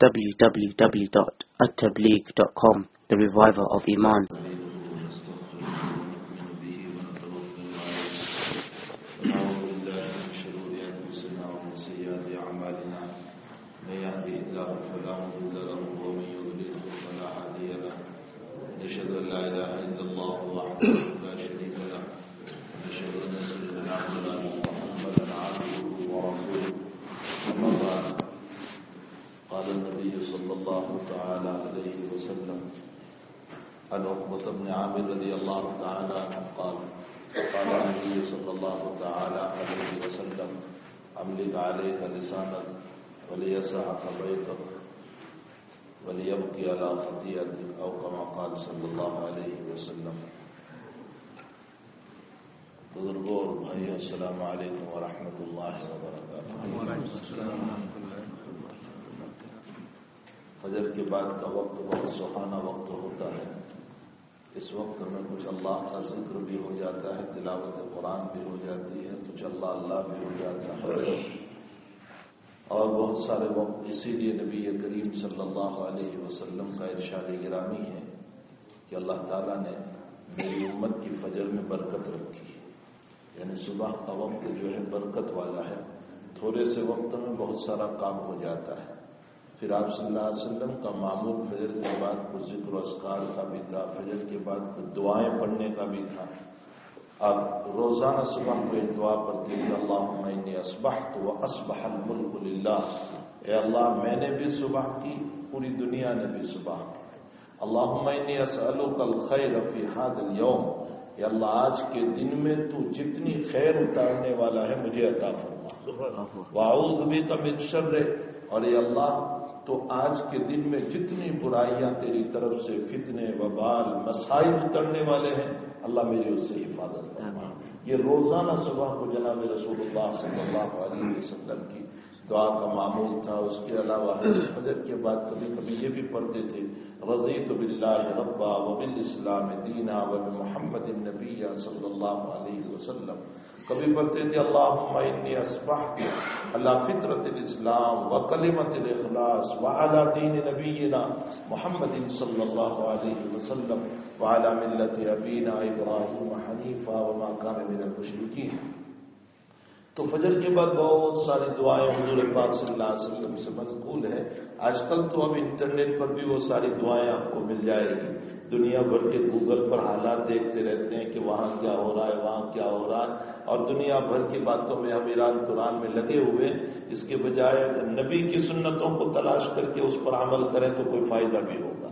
www.attableek.com, the reviver of Iman. قال النبي صلى الله تعالى عليه وسلم عن عقبة بن عامر رضي الله تعالى عنه قال قال النبي صلى الله تعالى عليه وسلم أملك عليك لسانك وليسعك بيتك وليبكي على خطيئتك أو كما قال صلى الله عليه وسلم. بزرگوں اور بھائیوں، السلام علیکم ورحمۃ اللہ وبرکاتہ. فجر کے بعد کا وقت بہت سہانا وقت ہوتا ہے. اس وقت میں کچھ اللہ کا ذکر بھی ہو جاتا ہے، تلاوت قرآن بھی ہو جاتی ہے، کچھ اللہ اللہ بھی ہو جاتا ہے، اور بہت سارے وقت. اسی لیے نبی کریم صلی اللہ علیہ وسلم کا ارشاد گرامی ہے کہ اللہ تعالیٰ نے میری امت کی فجر میں برکت رکھی ہے. یعنی صبح کا وقت جو ہے برکت والا ہے. تھوڑے سے وقت میں بہت سارا کام ہو جاتا ہے. پھر آپ صلی اللہ علیہ وسلم کا معمول فجر کے بعد کچھ ذکر و اذکار کا بھی تھا، فجر کے بعد کچھ دعائیں پڑھنے کا بھی تھا. آپ روزانہ صبح کو ایک دعا پڑھتے تھے، اللہم انی اصبحت واصبح الملک للہ. اے اللہ، میں نے بھی صبح کی، پوری دنیا نے بھی صبح کی. اللہم انی اسألک الخیر فی ھذا اليوم. اے اللہ، آج کے دن میں تو جتنی خیر اتارنے والا ہے مجھے عطا فرما. واعوذ بک من شر. اور اے اللہ، تو آج کے دن میں جتنی برائیاں تیری طرف سے فتنے، وبال، مسائل اترنے والے ہیں، اللہ میری اس سے حفاظت فرما. یہ روزانہ صبح کو جناب رسول اللہ صلی اللہ علیہ وسلم کی دعا کا معمول تھا. اس کے علاوہ فجر کے بعد کبھی کبھی یہ بھی پڑھتے تھے، رضیت باللہ ربا وبالاسلام دینا وبمحمد النبی صلی اللہ علیہ وسلم. کبھی پڑھتے تھے، اللہم انی اصبحت علی فطرت الاسلام وکلمۃ الاخلاص وعلی دین نبینا محمد صلی اللہ علیہ وسلم وعلی ملت ابینا ابراہیم حنیفا وما کان من المشرکین. تو فجر کے بعد بہت ساری دعائیں حضور پاک صلی اللہ علیہ وسلم سے منقول ہے. آج کل تو اب انٹرنیٹ پر بھی وہ ساری دعائیں آپ کو مل جائے گی. دنیا بھر کے گوگل پر حالات دیکھتے رہتے ہیں کہ وہاں کیا ہو رہا ہے، وہاں کیا ہو رہا ہے، اور دنیا بھر کی باتوں میں ہم ایران قرآن میں لگے ہوئے. اس کے بجائے نبی کی سنتوں کو تلاش کر کے اس پر عمل کریں تو کوئی فائدہ بھی ہوگا.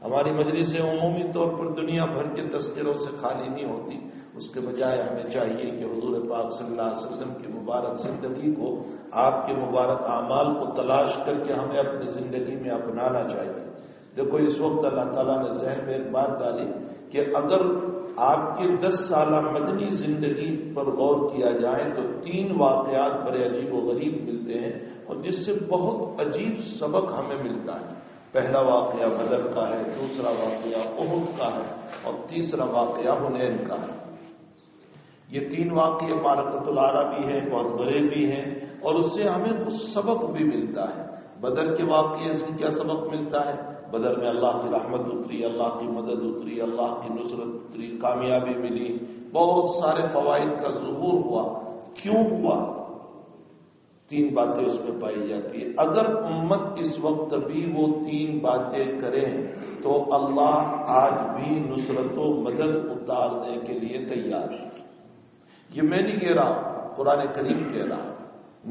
ہماری مجلسیں عمومی طور پر دنیا بھر کے تذکروں سے خالی نہیں ہوتی. اس کے بجائے ہمیں چاہیے کہ حضور پاک صلی اللہ علیہ وسلم کی مبارک زندگی کو، آپ کے مبارک اعمال کو تلاش کر کے ہمیں اپنی زندگی میں اپنانا چاہیے. دیکھو، اس وقت اللہ تعالیٰ نے ذہن میں ایک بات ڈالی کہ اگر آپ کی 10 سالہ مدنی زندگی پر غور کیا جائے تو 3 واقعات بڑے عجیب و غریب ملتے ہیں، اور جس سے بہت عجیب سبق ہمیں ملتا ہے. پہلا واقعہ بدر کا ہے، دوسرا واقعہ احد کا ہے، اور تیسرا واقعہ حنین کا ہے. یہ 3 واقعے معرکۃ العرا بھی ہیں، بہت بڑے بھی ہیں، اور اس سے ہمیں کچھ سبق بھی ملتا ہے. بدر کے واقعے سے کیا سبق ملتا ہے؟ بدر میں اللہ کی رحمت اتری، اللہ کی مدد اتری، اللہ کی نصرت اتری، کامیابی ملی، بہت سارے فوائد کا ظہور ہوا. کیوں ہوا؟ 3 باتیں اس میں پائی جاتی ہیں. اگر امت اس وقت بھی وہ 3 باتیں کریں تو اللہ آج بھی نصرت و مدد اتارنے کے لیے تیار ہے. یہ میں نہیں کہہ رہا، قرآن کریم کہہ رہا،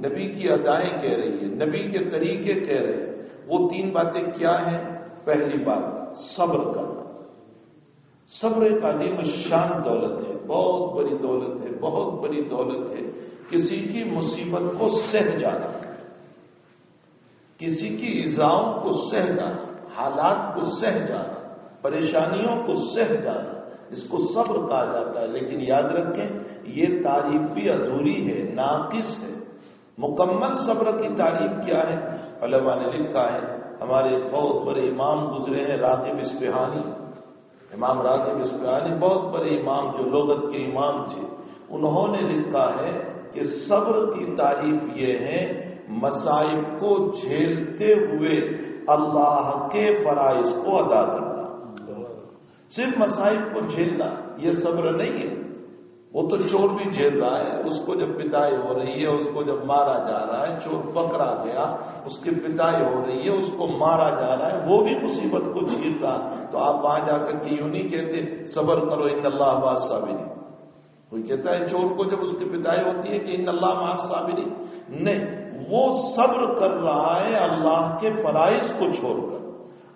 نبی کی ادائیں کہہ رہی ہے، نبی کے طریقے کہہ رہے ہیں. وہ 3 باتیں کیا ہیں؟ پہلی بات، صبر کرنا. صبر ایک عظیم شان دولت ہے، بہت بڑی دولت ہے، بہت بڑی دولت ہے. کسی کی مصیبت کو سہ جانا، کسی کی ایذاؤں کو سہ جانا، حالات کو سہ جانا، پریشانیوں کو سہ جانا، اس کو صبر کہا جاتا ہے. لیکن یاد رکھیں، یہ تعریف بھی ادھوری ہے، ناقص ہے. مکمل صبر کی تعریف کیا ہے؟ علماء نے لکھا ہے، ہمارے بہت بڑے امام گزرے ہیں، راغب اصفہانی. امام راغب اصفہانی بہت بڑے امام، جو لغت کے امام تھے. انہوں نے لکھا ہے کہ صبر کی تعریف یہ ہے، مصائب کو جھیلتے ہوئے اللہ کے فرائض کو ادا کرنا. صرف مصائب کو جھیلنا یہ صبر نہیں ہے. وہ تو چور بھی جھیل رہا ہے، اس کو جب پٹائی ہو رہی ہے، اس کو جب مارا جا رہا ہے، چور پکڑا گیا، اس کی پٹائی ہو رہی ہے، اس کو مارا جا رہا ہے، وہ بھی مصیبت کو جھیل رہا. تو آپ وہاں جا کر کے یوں نہیں کہتے صبر کرو ان اللہ مع الصابرین. کوئی کہتا ہے چور کو جب اس کی پٹائی ہوتی ہے کہ ان اللہ مع الصابرین، نہیں، وہ صبر کر رہا ہے اللہ کے فرائض کو چھوڑ کر.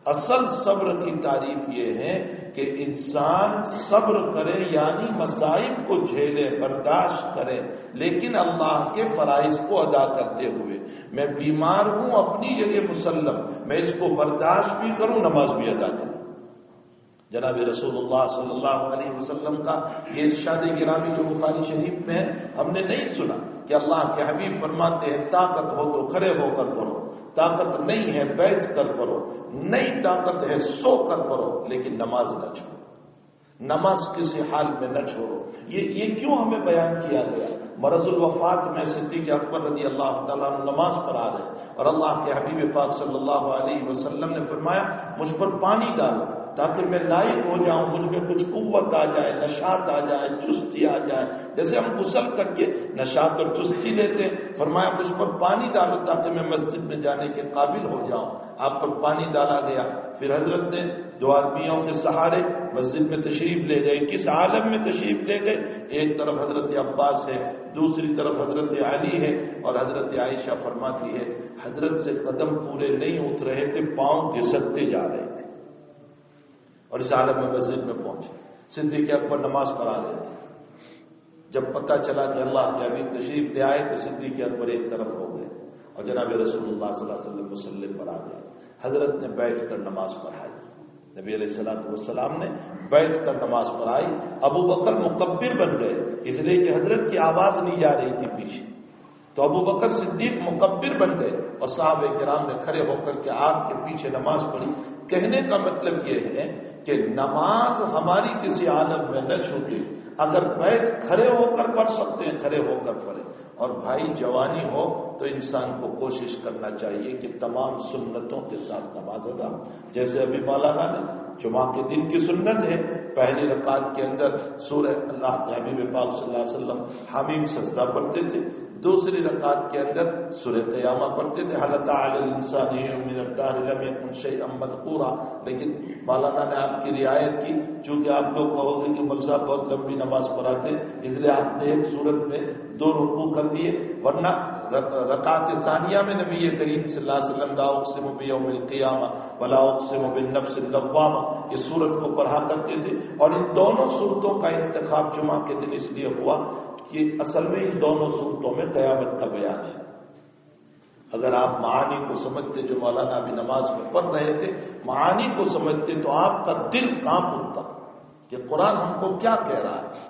اصل صبر کی تعریف یہ ہے کہ انسان صبر کرے، یعنی مصائب کو جھیلے، برداشت کرے، لیکن اللہ کے فرائض کو ادا کرتے ہوئے. میں بیمار ہوں اپنی جگہ مسلم، میں اس کو برداشت بھی کروں، نماز بھی ادا کروں. جناب رسول اللہ صلی اللہ علیہ وسلم کا یہ ارشاد گرامی جو بخاری شریف میں ہے، ہم نے نہیں سنا کہ اللہ کے حبیب فرماتے ہیں طاقت ہو تو کھڑے ہو کر پڑھو، طاقت نہیں ہے بیٹھ کر پڑھو، نہیں طاقت ہے سو کر پڑھو، لیکن نماز نہ چھوڑو، نماز کسی حال میں نہ چھوڑو. یہ کیوں ہمیں بیان کیا گیا؟ مرض الوفات میں صدیق اکبر رضی اللہ تعالیٰ عنہ نماز پڑھا رہے اور اللہ کے حبیب پاک صلی اللہ علیہ وسلم نے فرمایا مجھ پر پانی ڈالو تاکہ میں لائق ہو جاؤں، مجھ میں کچھ قوت آ جائے، نشاط آ جائے، چستی آ جائے. جیسے ہم غسل کر کے نشاط اور چستی لیتے ہیں، فرمایا مجھ پر پانی ڈالو تاکہ میں مسجد میں جانے کے قابل ہو جاؤں. آپ پر پانی ڈالا گیا، پھر حضرت نے دو آدمیوں کے سہارے مسجد میں تشریف لے گئے. کس عالم میں تشریف لے گئے؟ ایک طرف حضرت عباس ہے، دوسری طرف حضرت علی ہے، اور حضرت عائشہ فرماتی ہے حضرت سے قدم پورے نہیں اٹھ رہے تھے، پاؤں گھسٹتے جا رہے تھے. اور اس عالم میں مسجد میں پہنچے، صدیق اکبر نماز پڑھا رہے تھے. جب پتہ چلا کہ اللہ کے حبیب تشریف لے آئے تو صدیق اکبر ایک طرف ہو گئے اور جناب رسول اللہ صلی اللہ علیہ وسلم مصلی پر آ گئے. حضرت نے بیٹھ کر نماز پڑھائی، نبی علیہ الصلوۃ والسلام نے بیٹھ کر نماز پڑھائی. ابو بکر مکبر بن گئے، اس لیے کہ حضرت کی آواز نہیں جا رہی تھی پیچھے، تو ابو بکر صدیق مکبر بن گئے اور صحابہ کرام نے کھڑے ہو کر کے آپ کے پیچھے نماز پڑھی. کہنے کا مطلب یہ ہے کہ نماز ہماری کسی عالم میں نہ چھوٹے. اگر بیٹھ کھڑے ہو کر پڑھ سکتے ہیں کھڑے ہو کر پڑھیں. اور بھائی جوانی ہو تو انسان کو کوشش کرنا چاہیے کہ تمام سنتوں کے ساتھ نماز ادا ہو. جیسے ابھی مولانا نے جمعہ کے دن کی سنت ہے، پہلی رکعت کے اندر سورہ اللہ کے حبیب پاک صلی اللہ علیہ وسلم حمیم سجدہ پڑھتے تھے، دوسری رکعت کے اندر سورہ قیامہ پڑھتے تھے، حل اتى علی الانسان حین من الدہر لم یکن شیئا مذکورا. لیکن مولانا نے آپ کی رعایت کی، چونکہ آپ لوگ کہو گے کہ مولوی صاحب بہت لمبی نماز پڑھاتے، اس لیے آپ نے ایک صورت میں 2 رکوع کر دیے، ورنہ رکعت ثانیہ میں نبی کریم صلی اللہ علیہ وسلم لا اقسم بیوم القیامہ ولا اقسم بالنفس اللوامہ اس صورت کو پڑھا کرتے تھے. اور ان دونوں صورتوں کا انتخاب جمعہ کے دن اس لیے ہوا کہ اصل میں ان دونوں صورتوں میں قیامت کا بیان ہے. اگر آپ معانی کو سمجھتے جو مولانا ابھی نماز میں پڑھ رہے تھے، معانی کو سمجھتے تو آپ کا دل کانپ اٹھتا کہ قرآن ہم کو کیا کہہ رہا ہے،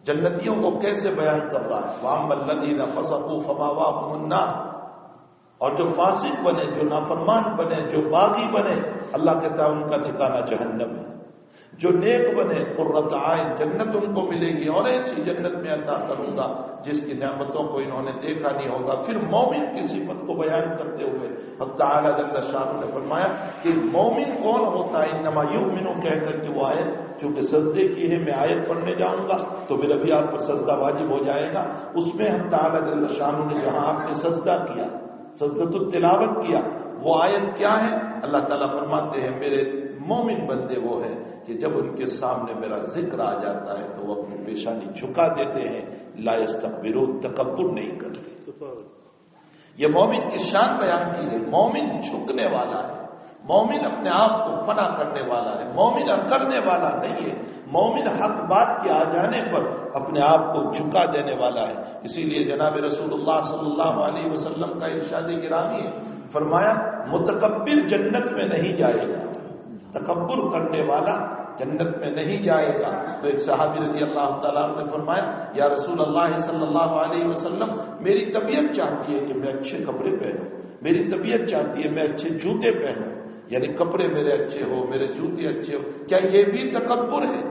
جنتیوں کو کیسے بیان کر رہا ہے. وَأَمَّا الَّذِينَ فَسَقُوا فَمَأْوَاهُمُ النَّارُ. اور جو فاسق بنے، جو نافرمان بنے، جو باغی بنے، اللہ کہتا ہے ان کا ٹھکانہ جہنم ہے. جو نیک بنے قرۃ عین، جنت ان کو ملے گی، اور ایسی جنت میں عطا کروں گا جس کی نعمتوں کو انہوں نے دیکھا نہیں ہوگا. پھر مومن کی صفت کو بیان کرتے ہوئے حق تعالی جل شانہ نے فرمایا کہ مومن کون ہوتا ہے، انما یؤمن کہہ کر کے وہ آیت چونکہ سجدے کی ہے، میں آیت پڑھنے جاؤں گا تو پھر ابھی آپ پر سجدہ واجب ہو جائے گا. اس میں حق تعالی جل شانہ نے جہاں آپ نے سجدہ کیا، سجدۃ التلاوت کیا، وہ آیت کیا ہے؟ اللہ تعالیٰ فرماتے ہیں میرے مومن بندے وہ ہیں کہ جب ان کے سامنے میرا ذکر آ جاتا ہے تو وہ اپنی پیشانی جھکا دیتے ہیں، لا یستکبرون، تکبر نہیں کرتے. یہ مومن کی شان بیان کی گئی. مومن جھکنے والا ہے، مومن اپنے آپ کو فنا کرنے والا ہے، مومن اکڑنے والا نہیں ہے. مومن حق بات کے آ جانے پر اپنے آپ کو جھکا دینے والا ہے. اسی لیے جناب رسول اللہ صلی اللہ علیہ وسلم کا ارشاد گرامی ہے، فرمایا متکبر جنت میں نہیں جائے گا، تکبر کرنے والا جنت میں نہیں جائے گا. تو ایک صحابی رضی اللہ تعالیٰ عنہ نے فرمایا یا رسول اللہ صلی اللہ علیہ وسلم میری طبیعت چاہتی ہے کہ میں اچھے کپڑے پہنوں، میری طبیعت چاہتی ہے میں اچھے جوتے پہنوں، یعنی کپڑے میرے اچھے ہو، میرے جوتے اچھے ہو. کیا یہ بھی تکبر ہے؟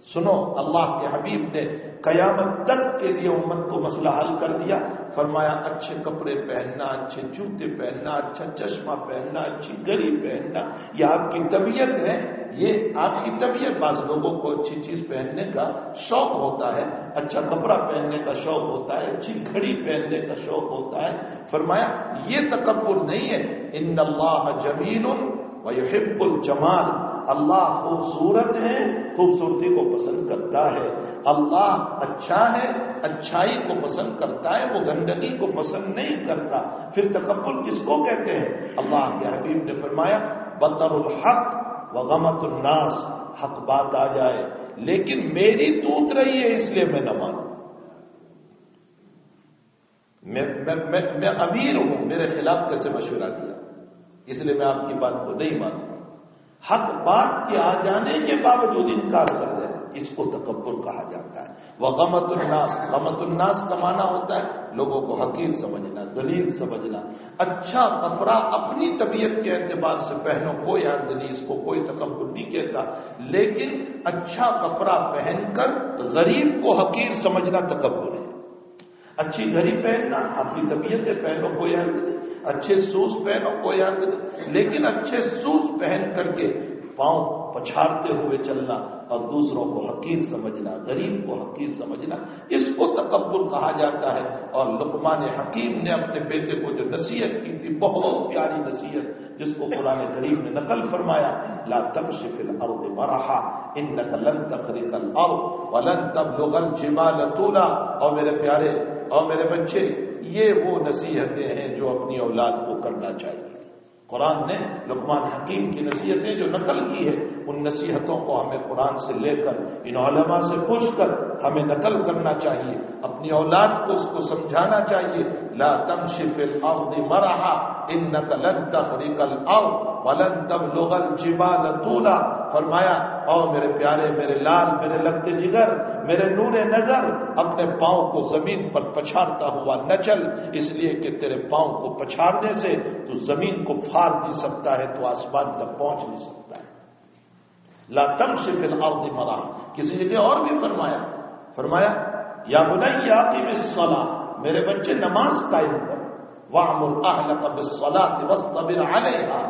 سنو، اللہ کے حبیب نے قیامت تک کے لیے امت کو مسئلہ حل کر دیا. فرمایا اچھے کپڑے پہننا، اچھے جوتے پہننا، اچھا چشمہ پہننا، اچھی گھڑی پہننا، یہ آپ کی طبیعت ہے. یہ آپ کی طبیعت. بعض لوگوں کو اچھی چیز پہننے کا شوق ہوتا ہے، اچھا کپڑا پہننے کا شوق ہوتا ہے، اچھی گھڑی پہننے کا شوق ہوتا ہے. فرمایا یہ تکبر نہیں ہے. ان اللہ جمیل ویحب الجمال. اللہ خوبصورت ہے، خوبصورتی کو پسند کرتا ہے. اللہ اچھا ہے، اچھائی کو پسند کرتا ہے، وہ گندگی کو پسند نہیں کرتا. پھر تکبر کس کو کہتے ہیں؟ اللہ کے حبیب نے فرمایا بطر الحق وغمت الناس. حق بات آ جائے لیکن میری توت رہی ہے اس لیے میں نہ مانوں. میں امیر ہوں، میرے خلاف کیسے مشورہ دیا، اس لیے میں آپ کی بات کو نہیں مانوں. حق بات کے آ جانے کے باوجود انکار کر دے، اس کو تکبر کہا جاتا ہے. وغمت الناس. غمت الناس کا معنی ہوتا ہے لوگوں کو حقیر سمجھنا، ذلیل سمجھنا. اچھا کپڑا اپنی طبیعت کے اعتبار سے پہنو، کوئی حرج نہیں، اس کو کوئی تکبر نہیں کہتا. لیکن اچھا کپڑا پہن کر غریب کو حقیر سمجھنا تکبر ہے. اچھی گھڑی پہننا اپنی طبیعت ہے، پہنو کوئی حرج نہیں. اچھے سوز پہنو کوئی حرج نہیں. لیکن اچھے سوز پہن کر کے پاؤں پچھاڑتے ہوئے چلنا اور دوسروں کو حقیر سمجھنا، غریب کو حقیر سمجھنا، اس کو تکبر کہا جاتا ہے. اور لقمان حکیم نے اپنے بیٹے کو جو نصیحت کی تھی، بہت پیاری نصیحت، جس کو قرآن کریم نے نقل فرمایا، لا تمشي في الارض مرحا انك لن تخرق الارض ولن تبلغ الجبال طولا. اور میرے پیارے اور میرے بچے، یہ وہ نصیحتیں ہیں جو اپنی اولاد کو کرنا چاہیے. قرآن نے لقمان حکیم کی نصیحتیں جو نقل کی ہے، ان نصیحتوں کو ہمیں قرآن سے لے کر، ان علماء سے پوچھ کر ہمیں نقل کرنا چاہیے. اپنی اولاد کو اس کو سمجھانا چاہیے. لا تمشي في الارض مرحا انك لن تخرق الارض ولن تبلغ الجبال طولا. فرمایا اور میرے پیارے، میرے لال، میرے لگتے جگر، میرے نور نظر، اپنے پاؤں کو زمین پر پچھاڑتا ہوا نہ چل، اس لیے کہ تیرے پاؤں کو پچھاڑنے سے تو زمین کو پھاڑ نہیں سکتا ہے، تو آسمان تک پہنچ نہیں سکتا ہے. لا تمشي في الارض مرحا. کسی جگہ اور بھی فرمایا یا بنی اقم الصلاۃ، میرے بچے نماز قائم کر. وَأْمُرْ أَهْلَكَ بِالصَّلَاةِ وَاصْطَبِرْ عَلَيْهَا.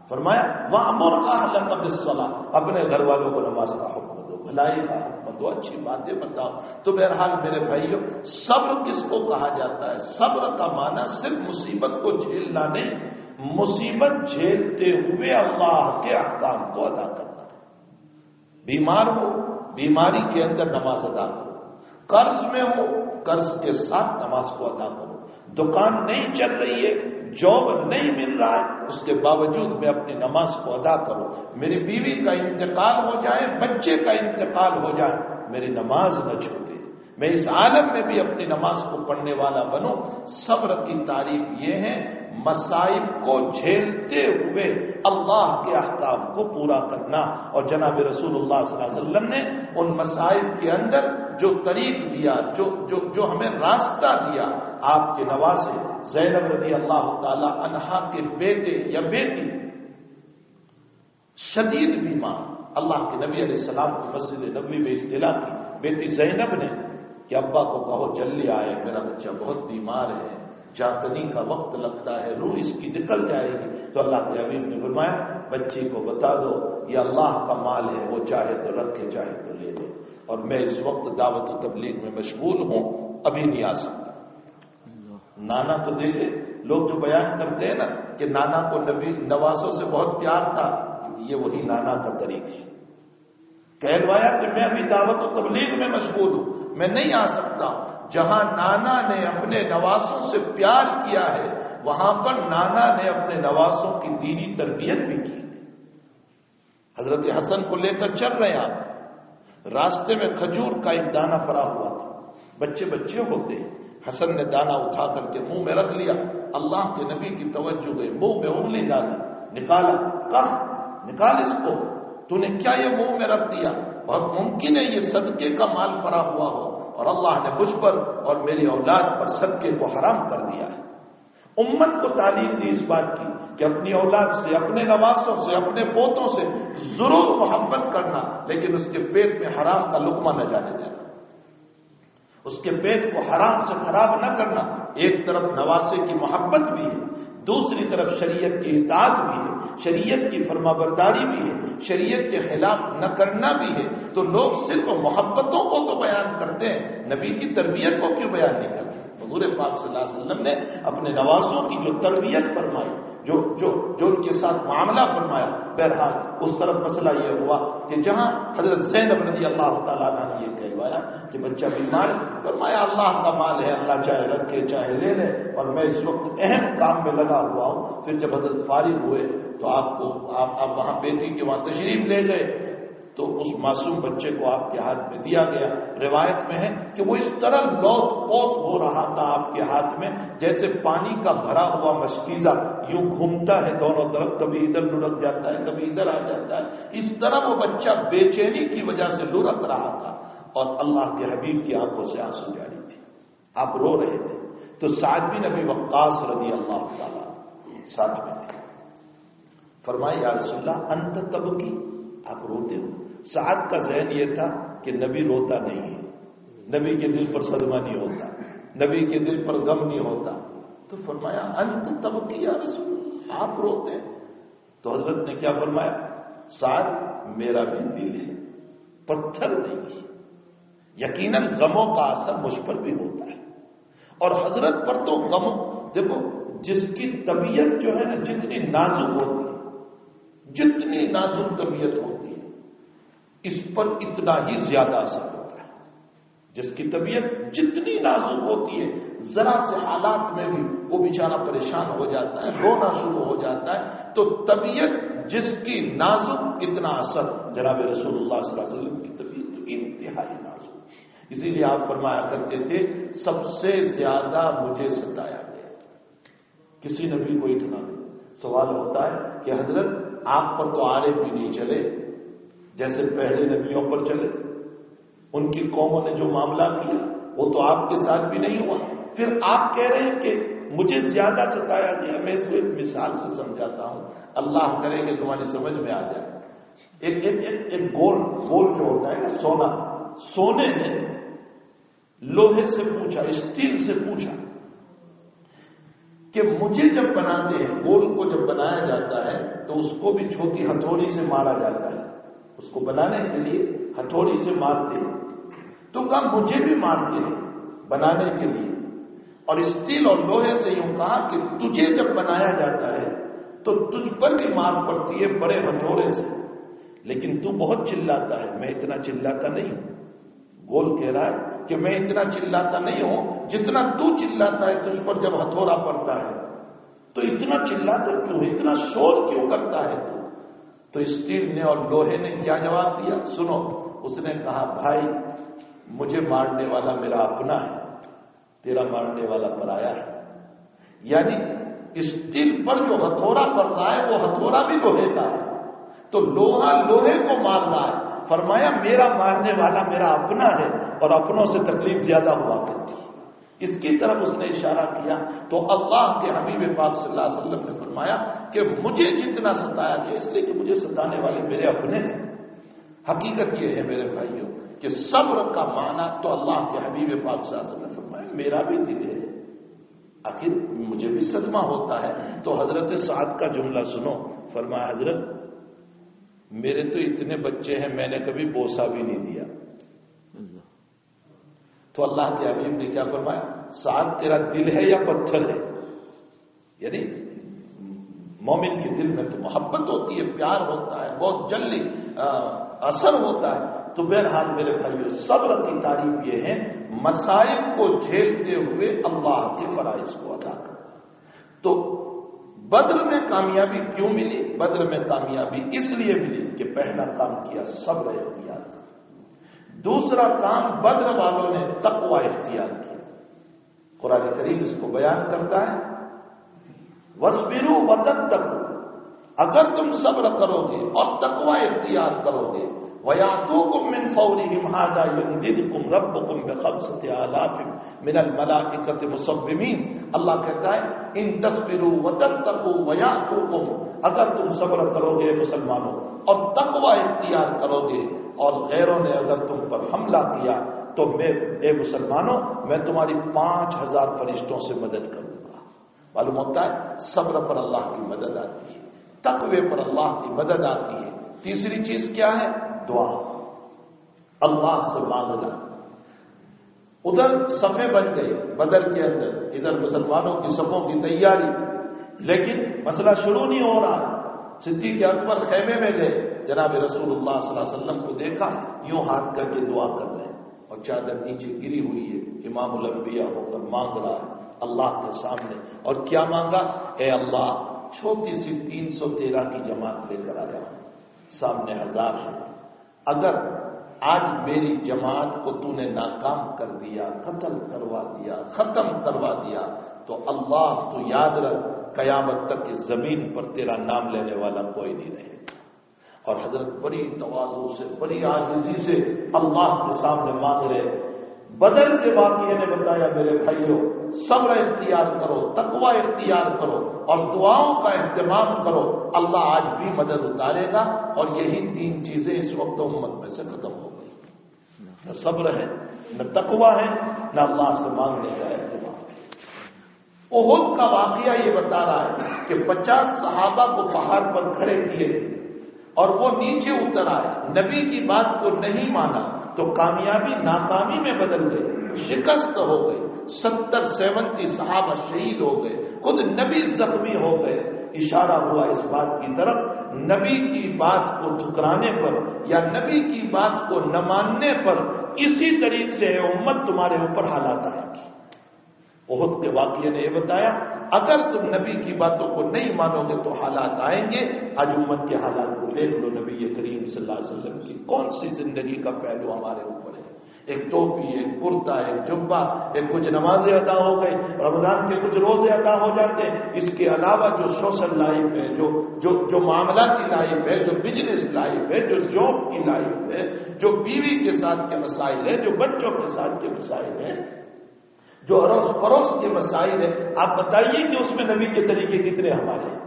فرمایا وَأْمُرْ أَهْلَكَ بِالصَّلَاةِ، اپنے گھر والوں کو نماز کا حکم دو، بھلائی کا حکم دو، اچھی باتیں بتاؤ. تو بہرحال میرے بھائیو، صبر کس کو کہا جاتا ہے؟ صبر کا معنی صرف مصیبت کو جھیلنا نہیں، مصیبت جھیلتے ہوئے اللہ کے احکام کو ادا کرنا. بیمار ہو، بیماری کے اندر نماز ادا کرو. قرض میں ہو، قرض کے ساتھ نماز کو ادا کرو. دکان نہیں چل رہی ہے، جاب نہیں مل رہا ہے، اس کے باوجود میں اپنی نماز کو ادا کروں. میری بیوی کا انتقال ہو جائے، بچے کا انتقال ہو جائے، میری نماز نہ چھوٹے. میں اس عالم میں بھی اپنی نماز کو پڑھنے والا بنوں. صبر کی تعریف یہ ہے مصائب کو جھیلتے ہوئے اللہ کے احکام کو پورا کرنا. اور جناب رسول اللہ صلی اللہ علیہ وسلم نے ان مصائب کے اندر جو طریق دیا، جو ہمیں راستہ دیا، آپ کے نواسے زینب رضی اللہ تعالی عنہا کے بیٹے یا بیٹی شدید بیمار، اللہ کے نبی علیہ السلام کی مسجد نبوی میں اطلاع کی. بیٹی زینب نے کہ ابا کو کہو جلدی آئے، میرا بچہ بہت بیمار ہے، جاگنے کا وقت لگتا ہے، روح اس کی نکل جائے گی. تو اللہ کے حبیب نے فرمایا بچی کو بتا دو یہ اللہ کا مال ہے، وہ چاہے تو رکھے چاہے تو لے لے، اور میں اس وقت دعوت و تبلیغ میں مشغول ہوں، ابھی نہیں آ سکتا. نانا تو دیکھے لوگ جو بیان کرتے ہیں نا کہ نانا کو نواسوں سے بہت پیار تھا، یہ وہی نانا کا طریق ہے. کہلوایا کہ میں ابھی دعوت و تبلیغ میں مشغول ہوں، میں نہیں آ سکتا. جہاں نانا نے اپنے نواسوں سے پیار کیا ہے، وہاں پر نانا نے اپنے نواسوں کی دینی تربیت بھی کی. حضرت حسن کو لے کر چل رہے ہیں آپ، راستے میں کھجور کا ایک دانہ پڑا ہوا تھا. بچے ہوتے ہیں، حسن نے دانہ اٹھا کر کے منہ میں رکھ لیا. اللہ کے نبی کی توجہ گئی، منہ میں انگلی ڈالی، نکالا، کہا نکال اس کو، تو نے کیا یہ منہ میں رکھ دیا؟ بہت ممکن ہے یہ صدقے کا مال پڑا ہوا ہو، اور اللہ نے مجھ پر اور میری اولاد پر صدقے کو حرام کر دیا ہے. امت کو تعلیم دی اس بات کی کہ اپنی اولاد سے، اپنے نواسوں سے، اپنے پوتوں سے ضرور محبت کرنا، لیکن اس کے پیٹ میں حرام کا لقمہ نہ جانے دینا، اس کے پیٹ کو حرام سے خراب نہ کرنا۔ ایک طرف نواسے کی محبت بھی ہے، دوسری طرف شریعت کی اطاعت بھی ہے، شریعت کی فرما برداری بھی ہے، شریعت کے خلاف نہ کرنا بھی ہے۔ تو لوگ صرف محبتوں کو تو بیان کرتے ہیں، نبی کی تربیت کو کیوں بیان نہیں کرتے؟ حضور پاک صلی اللہ علیہ وسلم نے اپنے نواسوں کی جو تربیت فرمائی، جو ان کے ساتھ معاملہ فرمایا، بہرحال اس طرف مسئلہ یہ ہوا کہ جہاں حضرت زینب رضی اللہ تعالیٰ عنہ نے یہ کہوایا کہ بچہ بیمار ہے، فرمایا اللہ کا مال ہے، اللہ چاہے رکھے چاہے لے لے، اور میں اس وقت اہم کام میں لگا ہوا ہوں۔ پھر جب حضرت فارغ ہوئے تو آپ وہاں بیٹی کے وہاں تشریف لے گئے تو اس معصوم بچے کو آپ کے ہاتھ میں دیا گیا۔ روایت میں ہے کہ وہ اس طرح لوت پوت ہو رہا تھا آپ کے ہاتھ میں، جیسے پانی کا بھرا ہوا مشکیزہ یوں گھومتا ہے دونوں طرف، کبھی ادھر لڑک جاتا ہے کبھی ادھر آ جاتا ہے، اس طرح وہ بچہ بے چینی کی وجہ سے لڑک رہا تھا، اور اللہ کے حبیب کی آنکھوں سے آنسو جاری تھی، آپ رو رہے تھے۔ تو سعد بن ابی وقاص رضی اللہ تعالیٰ ساتھ میں تھے، فرمایا یا رسول اللہ انت تبکی، آپ روتے ہو؟ سعد کا ذہن یہ تھا کہ نبی روتا نہیں ہے، نبی کے دل پر صدمہ نہیں ہوتا، نبی کے دل پر غم نہیں ہوتا، تو فرمایا انت تبکی یا رسول اللہ، آپ روتے ہیں؟ تو حضرت نے کیا فرمایا؟ سعد میرا بھی دل ہے، پتھر نہیں ہے، یقیناً غموں کا اثر مجھ پر بھی ہوتا ہے، اور حضرت پر تو غموں، دیکھو جس کی طبیعت جو ہے نا جتنی نازک ہوتی ہے، جتنی نازک طبیعت ہوتی ہے اس پر اتنا ہی زیادہ اثر ہوتا ہے۔ جس کی طبیعت جتنی نازک ہوتی ہے ذرا سے حالات میں بھی وہ بیچارہ پریشان ہو جاتا ہے، رونا شروع ہو جاتا ہے۔ تو طبیعت جس کی نازک اتنا اثر، جناب رسول اللہ صلی اللہ علیہ وسلم کی طبیعت تو انتہائی نازک، اسی لیے آپ فرمایا کرتے تھے سب سے زیادہ مجھے ستایا گیا، کسی نبی کو اتنا نہیں۔ سوال ہوتا ہے کہ حضرت آپ پر تو آرے بھی نہیں چلے جیسے پہلے نبیوں پر چلے، ان کی قوموں نے جو معاملہ کیا وہ تو آپ کے ساتھ بھی نہیں ہوا، پھر آپ کہہ رہے ہیں کہ مجھے زیادہ ستایا گیا۔ میں اس کو ایک مثال سے سمجھاتا ہوں، اللہ کرے کہ تمہاری سمجھ میں آ جائے۔ ایک گول جو ہوتا ہے نا سونا، سونے نے لوہے سے پوچھا، اسٹیل سے پوچھا کہ مجھے جب بناتے ہیں، گول کو جب بنایا جاتا ہے تو اس کو بھی چھوٹی ہتھوڑی سے مارا جاتا ہے، اس کو بنانے کے لیے ہتھوڑی سے مارتے ہیں، تو کہا مجھے بھی مارتے ہیں بنانے کے لیے، اور اسٹیل اور لوہے سے یوں کہا کہ تجھے جب بنایا جاتا ہے تو تجھ پر بھی مار پڑتی ہے بڑے ہتھوڑے سے، لیکن تو بہت چلاتا ہے، میں اتنا چلاتا نہیں ہوں۔ گول کہہ رہا ہے کہ میں اتنا چلاتا نہیں ہوں جتنا تو چلاتا ہے، تجھ پر جب ہتھوڑا پڑتا ہے تو اتنا چلاتا کیوں، اتنا شور کیوں کرتا ہے تو اسٹیل نے اور لوہے نے کیا جواب دیا سنو، اس نے کہا بھائی مجھے مارنے والا میرا اپنا ہے، تیرا مارنے والا پرایا ہے۔ یعنی اسٹیل پر جو ہتھوڑا پڑ رہا ہے وہ ہتھوڑا بھی لوہے کا ہے، تو لوہا لوہے کو مار رہا ہے۔ فرمایا میرا مارنے والا میرا اپنا ہے، اور اپنوں سے تکلیف زیادہ ہوا کرتی ہے، اس کی طرف اس نے اشارہ کیا۔ تو اللہ کے حبیب پاک صلی اللہ علیہ وسلم نے فرمایا کہ مجھے جتنا ستایا گیا اس لیے کہ مجھے ستانے والے میرے اپنے تھے۔ حقیقت یہ ہے میرے بھائیوں کہ صبر کا معنی تو اللہ کے حبیب پاک صلی اللہ علیہ وسلم نے فرمایا میرا بھی دل ہے، آخر مجھے بھی صدمہ ہوتا ہے۔ تو حضرت سعد کا جملہ سنو، فرمایا حضرت میرے تو اتنے بچے ہیں میں نے کبھی بوسا بھی نہیں دیا۔ تو اللہ کے حبیب نے کیا فرمایا، سعد تیرا دل ہے یا پتھر ہے؟ یعنی مومن کے دل میں تو محبت ہوتی ہے، پیار ہوتا ہے، بہت جلدی اثر ہوتا ہے۔ تو بہرحال میرے بھائیو صبر کی تعریف یہ ہے مصائب کو جھیلتے ہوئے اللہ کے فرائض کو ادا کرنا۔ تو بدر میں کامیابی کیوں ملی؟ بدر میں کامیابی اس لیے ملی کہ پہلا کام کیا صبر اختیار کیا، دوسرا کام بدر والوں نے تقوی اختیار کیا۔ قرآن کریم اس کو بیان کرتا ہے وَاصْبِرُوا وَتَتَّقُوا، اگر تم صبر کرو گے اور تقوی اختیار کرو گے وَيَأْتُوكُم مِّن فَوْرِهِمْ هَٰذَا يُمْدِدْكُمْ رَبُّكُم بِخَمْسَةِ آلَافٍ مِّنَ الْمَلَائِكَةِ مُصَوِّمِينَ۔ اللہ کہتا ہے ان تصبروا وتتقوا ويأتوكم، اگر تم صبر کرو گے مسلمانوں اور تقوی اختیار کرو گے، اور غیروں نے اگر تم پر حملہ کیا تو اے مسلمانوں میں تمہاری 5000 فرشتوں سے مدد کروں گا۔ معلوم ہوتا ہے صبر پر اللہ کی مدد آتی ہے، تقوی پر اللہ کی مدد آتی ہے۔ تیسری چیز کیا ہے؟ دعا، اللہ سے مانگنا۔ ادھر صفیں بن گئی بدر کے اندر، ادھر مسلمانوں کی صفوں کی تیاری، لیکن مسئلہ شروع نہیں ہو رہا۔ صدیق اکبر خیمے میں گئے، جناب رسول اللہ صلی اللہ علیہ وسلم کو دیکھا یوں ہاتھ کر کے دعا کر رہے ہیں، اور چادر نیچے گری ہوئی ہے، امام الانبیاء ہو کر مانگ رہا ہے اللہ کے سامنے۔ اور کیا مانگا؟ اے اللہ چھوٹی سی 313 کی جماعت لے کر آیا ہوں، سامنے 1000 ہے، اگر آج میری جماعت کو تو نے ناکام کر دیا، قتل کروا دیا، ختم کروا دیا، تو اللہ تو یاد رکھ قیامت تک اس زمین پر تیرا نام لینے والا کوئی نہیں رہے۔ اور حضرت بڑی تواضع سے، بڑی عاجزی سے اللہ کے سامنے مانگ رہے۔ بدر کے واقعے نے بتایا میرے بھائیوں، صبر اختیار کرو، تقوی اختیار کرو اور دعاؤں کا اہتمام کرو، اللہ آج بھی مدد اتارے گا۔ اور یہی 3 چیزیں اس وقت امت میں سے ختم ہو گئی، نہ صبر ہے، نہ تقوی ہے، نہ اللہ سے مانگنے کا اہتمام ہے۔ احد کا واقعہ یہ بتا رہا ہے کہ 50 صحابہ کو پہاڑ پر کھڑے کیے تھے اور وہ نیچے اتر آئے، نبی کی بات کو نہیں مانا تو کامیابی ناکامی میں بدل گئی، شکست ہو گئی، 70-70 صحابہ شہید ہو گئے، خود نبی زخمی ہو گئے۔ اشارہ ہوا اس بات کی طرف نبی کی بات کو ٹھکرانے پر یا نبی کی بات کو نہ ماننے پر اسی طریقے سے امت تمہارے اوپر حالات آئیں گی۔ احد کے واقعے نے یہ بتایا اگر تم نبی کی باتوں کو نہیں مانو گے تو حالات آئیں گے۔ آج امت کے حالات کو دیکھ لو، نبی کریم صلی اللہ علیہ وسلم کی کون سی زندگی کا پہلو ہمارے اوپر ہے؟ ایک ٹوپی، ایک کرتا، ایک جبہ، ایک کچھ نمازیں ادا ہو گئی، رمضان کے کچھ روزے ادا ہو جاتے ہیں، اس کے علاوہ جو سوشل لائف ہے، جو معاملاتی لائف ہے، جو بزنس لائف ہے، جو جاب کی لائف ہے، جو بیوی کے ساتھ کے مسائل ہیں، جو بچوں کے ساتھ کے مسائل ہیں، جو اڑوس پڑوس کے مسائل ہیں، آپ بتائیے کہ اس میں نبی کے طریقے کتنے ہمارے ہیں؟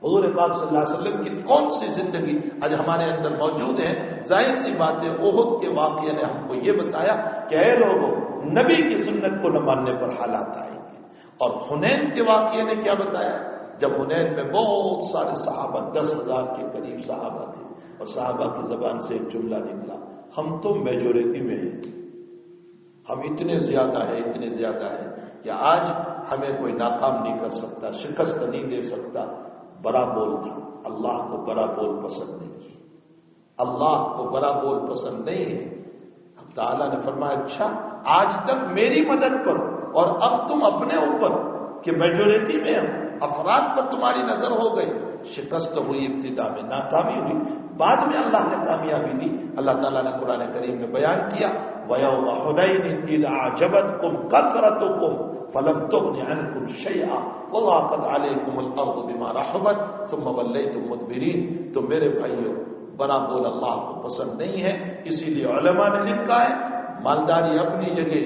حضور پاک صلی اللہ علیہ وسلم کی کون سی زندگی آج ہمارے اندر موجود ہے؟ ظاہر سی بات ہے احد کے واقعے نے ہم کو یہ بتایا کہ اے لوگوں، نبی کی سنت کو نہ ماننے پر حالات آئیں گے۔ اور حنین کے واقعے نے کیا بتایا؟ جب حنین میں بہت سارے صحابہ، 10,000 کے قریب صحابہ تھے، اور صحابہ کی زبان سے ایک جملہ نکلا، ہم تو میجورٹی میں ہیں، ہم اتنے زیادہ ہیں کہ آج ہمیں کوئی ناکام نہیں کر سکتا، شکست نہیں دے سکتا۔ بڑا بول تھا، اللہ کو بڑا بول پسند نہیں ہے، اللہ کو بڑا بول پسند نہیں ہے۔ اب تعالیٰ نے فرمایا اچھا آج تک میری مدد پر اور اب تم اپنے اوپر کہ میجورٹی میں افراد پر تمہاری نظر ہو گئی، شکست ہوئی، ابتدا میں ناکامی ہوئی، بعد میں اللہ نے کامیابی دی۔ اللہ تعالیٰ نے قرآن کریم میں بیان کیا وَيَوْمَ حُنَيْنٍ إِذْ أَعْجَبَتْكُمْ كَثْرَتُكُمْ فَلَمْ تُغْنِ عَنْكُمْ شَيْئًا وَضَاقَتْ عَلَيْكُمُ الْأَرْضُ بِمَا رَحُبَتْ ثُمَّ وَلَّيْتُمْ مُدْبِرِينَ۔ تو میرے بھائیوں، بڑا بول اللہ کو پسند نہیں ہے، اسی لیے علماء نے لکھا ہے مالداری اپنی جگہ،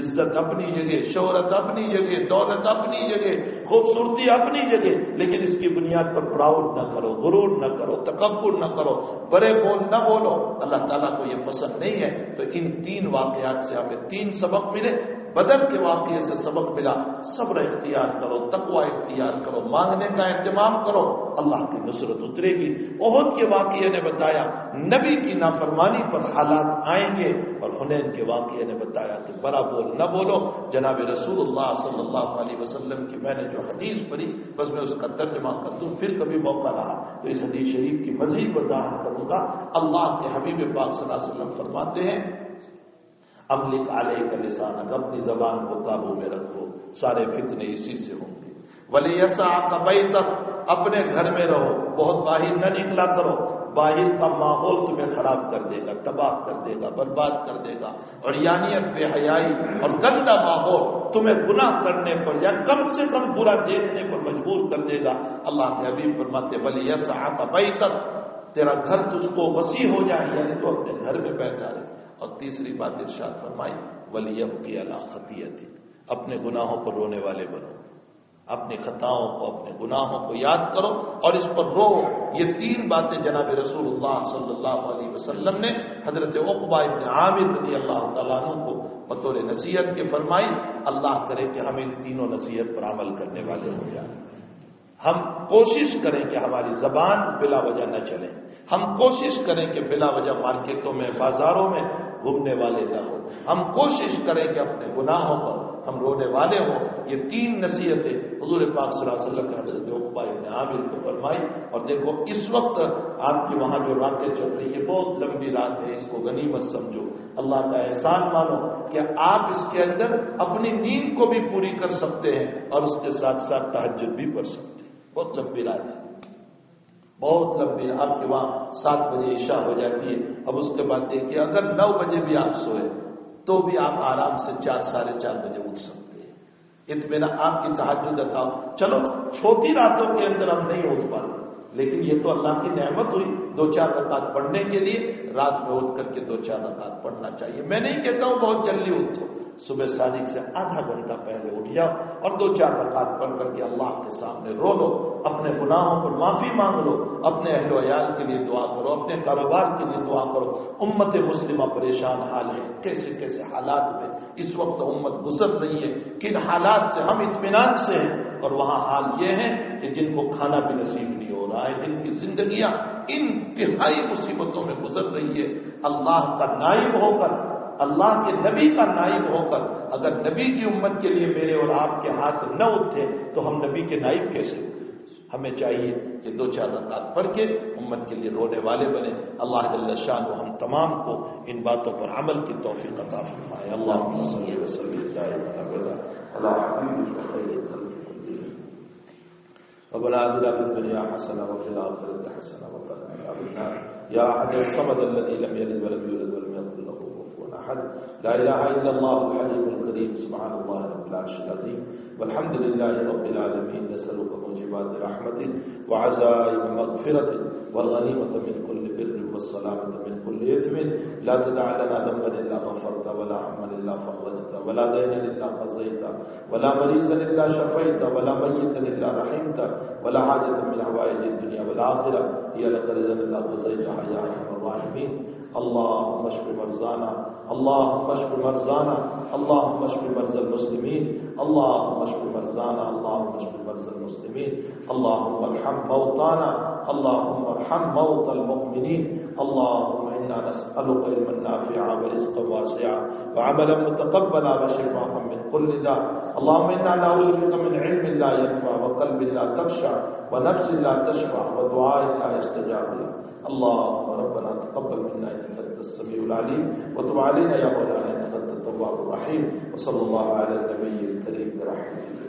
عزت اپنی جگہ، شہرت اپنی جگہ، دولت اپنی جگہ، خوبصورتی اپنی جگہ، لیکن اس کی بنیاد پر پراؤڈ نہ کرو، غرور نہ کرو، تکبر نہ کرو، بڑے بول نہ بولو، اللہ تعالیٰ کو یہ پسند نہیں ہے۔ تو ان 3 واقعات سے ہمیں 3 سبق ملے۔ بدر کے واقعے سے سبق ملا صبر اختیار کرو، تقوی اختیار کرو، مانگنے کا اہتمام کرو، اللہ کی نصرت اترے گی۔ احد کے واقعے نے بتایا نبی کی نافرمانی پر حالات آئیں گے، اور حنین کے واقعے نے بتایا کہ بڑا بول نہ بولو۔ جناب رسول اللہ صلی اللہ علیہ وسلم کی میں نے جو حدیث پڑھی بس میں اس کا ترجمہ کر دوں، پھر کبھی موقع رہا تو اس حدیث شریف کی مزید وضاحت کروں گا۔ اللہ کے حبیب پاک صلی اللہ علیہ وسلم فرماتے ہیں املک علیک لسانک، اپنی زبان کو قابو میں رکھو، سارے فتنے اسی سے ہوں گے۔ ولیسعک بیتک، اپنے گھر میں رہو، بہت باہر نہ نکلا کرو، باہر کا ماحول تمہیں خراب کر دے گا، تباہ کر دے گا، برباد کر دے گا، اور یانیت، بے حیائی اور گندا ماحول تمہیں گناہ کرنے پر یا کم سے کم برا دیکھنے پر مجبور کر دے گا۔ اللہ کے حبیب فرماتے ولیسعک بیتک، تیرا گھر تجھ کو وسیع ہو جائے، یعنی تو اپنے گھر میں بیٹھا رہے۔ اور تیسری بات ارشاد فرمائی وَلْيَبْكِ عَلَىٰ خَطِيئَتِهِ، اپنے گناہوں پر رونے والے بنو، اپنی خطاؤں کو اپنے گناہوں کو یاد کرو اور اس پر رو۔ یہ تین باتیں جناب رسول اللہ صلی اللہ علیہ وسلم نے حضرت عقبہ ابن عامر رضی اللہ تعالیٰ عنہ کو بطور نصیحت کے فرمائی۔ اللہ کرے کہ ہم ان تینوں نصیحت پر عمل کرنے والے ہو جائیں۔ ہم کوشش کریں کہ ہماری زبان بلا وجہ نہ چلے، ہم کوشش کریں کہ بلا وجہ مارکیٹوں میں بازاروں میں گھومنے والے نہ ہوں، ہم کوشش کریں کہ اپنے گناہوں پر ہم رونے والے ہوں۔ یہ تین نصیحتیں حضور پاک صلی اللہ علیہ وسلم نے حضرت عقبہ ابن عامر کو فرمائی۔ اور دیکھو اس وقت آپ کی وہاں جو راتیں چل رہی ہے بہت لمبی رات ہے، اس کو غنیمت سمجھو، اللہ کا احسان مانو کہ آپ اس کے اندر اپنی نیند کو بھی پوری کر سکتے ہیں اور اس کے ساتھ ساتھ تہجد بھی پڑھ سکتے ہیں۔ بہت لمبی رات ہے، بہت لمبی۔ آپ کے وہاں 7 بجے عشاء ہو جاتی ہے، اب اس کے بعد دیکھیے اگر 9 بجے بھی آپ سوئے تو بھی آپ آرام سے 4 ساڑھے 4 بجے اٹھ سکتے ہیں۔ اطمینان آپ کی تہجد عطا۔ چلو چھوٹی راتوں کے اندر ہم نہیں اٹھ پاتے، لیکن یہ تو اللہ کی نعمت ہوئی 2-4 رکعت پڑھنے کے لیے رات میں اٹھ کر کے 2-4 رکعت پڑھنا چاہیے۔ میں نہیں کہتا ہوں بہت جلدی اٹھو، صبح صادق سے آدھا گھنٹہ پہلے اٹھ جاؤ اور 2-4 رکعت پڑھ کر کے اللہ کے سامنے رو لو، اپنے گناہوں پر معافی مانگ لو، اپنے اہل و عیال کے لیے دعا کرو، اپنے کاروبار کے لیے دعا کرو۔ امت مسلمہ پریشان حال ہے، کیسے کیسے حالات میں اس وقت امت گزر رہی ہے، کن حالات سے ہم اطمینان سے ہیں، اور وہاں حال یہ ہے کہ جن کو کھانا بھی نصیب نہیں ہو رہا ہے، جن کی زندگیاں انتہائی مصیبتوں میں گزر رہی ہے۔ اللہ کا نائب ہو کر، اللہ کے نبی کا نائب ہو کر اگر نبی کی امت کے لیے میرے اور آپ کے ہاتھ نہ اٹھے تو ہم نبی کے نائب کیسے ہوئے؟ ہمیں چاہیے کہ 2-4 رکعت پڑھ کے امت کے لیے رونے والے بنے۔ اللہ جل شانہ ہم تمام کو ان باتوں پر عمل کی توفیق عطا فرمائے۔ اللہم صلی وسلم دائما ابدا علی حبیبک خیر الخلق کلہم۔ ربنا آتنا فی الدنیا حسنہ وفی الآخرۃ حسنہ وقنا عذاب النار۔ یا احد الصمد الذی لم یلد ولم یولد ولم یکن له کفوا احد۔ لا الہ الا اللہ الحلیم الکریم، سبحان اللہ رب العرش العظیم، والحمد للہ رب العالمین۔ نسألک موجبات رحمتک وعزائم مغفرتک والغنیمۃ من کل بر والسلامۃ من کل اثم۔ لا تدع لنا ذنبا الا غفرت ولا ہما الا فرجت ولا دینا الا قضیت ولا مریضا الا شفیت ولا میتا الا رحمت ولا حاجة من حوائج الدنيا والآخرة هي لك رضا الا قضيتها يا ارحم الراحمين۔ اللهم اشف مرضانا، اللهم اشف مرضانا، اللهم اشف مرضى المسلمين، اللهم اشف مرضانا، اللهم اشف مرضى المسلمين، اللهم ارحم موتانا، اللهم ارحم موتى المؤمنين، اللهم انا نسألك علما نافعا ورزقا واسعا وعملا متقبلا وشفاء من كل داء، اللهم انا نعوذ بك من علم لا ينفع وقلب لا تخشع ونفس لا تشبع ودعاء لا يستجاب له۔ اللهم ربنا تقبل منا انك انت السميع العليم وتب علينا يا مولانا انك انت التواب الرحيم، وصلى الله على النبي الكريم برحمته۔